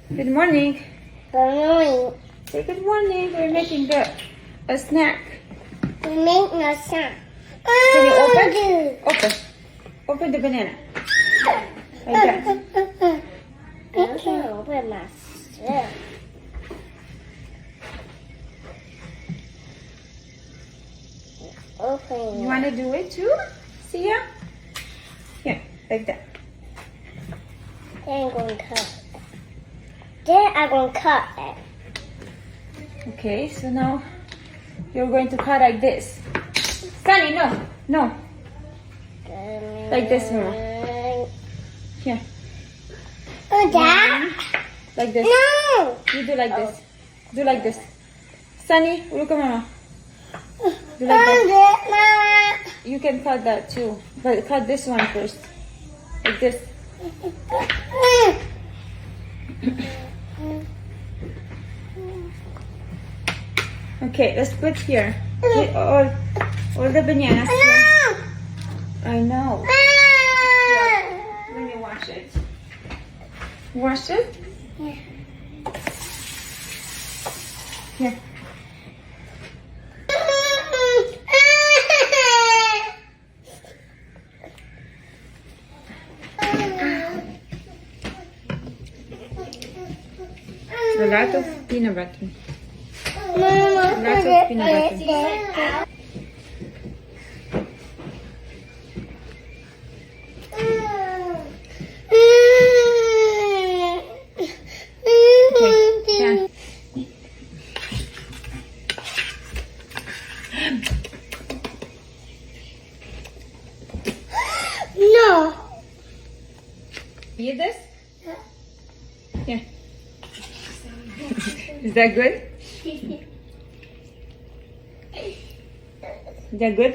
Good morning. Good morning. Say good morning. We're making a snack. We make no sound. Can you open? Open. Open the banana. Like that. I can open myself. Open. You want to do it too? See ya? Yeah, like that. Then I'm going to cut it. Then I'm going to cut it. Okay, so now you're going to cut like this. Sunny, no. No. Like this, Mama. Here. Oh, Dad? Like this. No! You do like this. Do like this. Sunny, look at Mama. Do like that. You can cut that too. But cut this one first. Like this. Okay, let's put here. Put all the bananas here. I know. Here, let me wash it. Wash it? Here. A lot of peanut butter. Lots of peanut butter. Okay, done. No. Eat this? Yeah. Is that good? Is that good?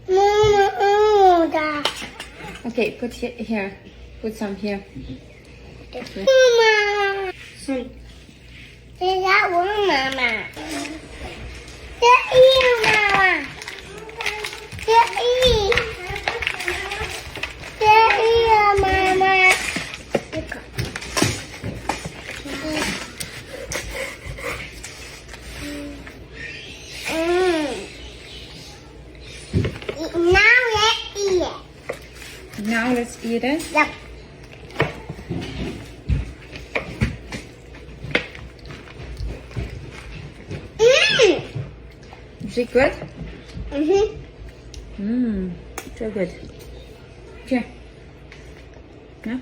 Mama. Okay, put here. Put some here. Mama. So, Is that one, Mama? That eat, Mama. That eat. That eat, Mama. Now let's eat it. now let's eat it. Yep. Is it good? Mhm. So good. Here. No?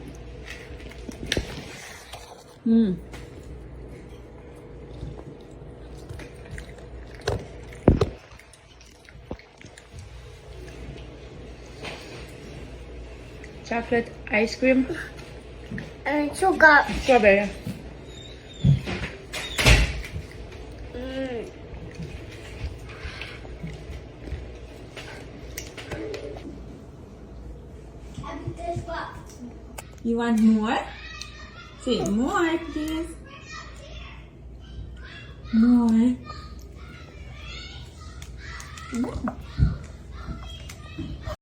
Chocolate ice cream. And sugar. Strawberry. You want more? Say more, please. More.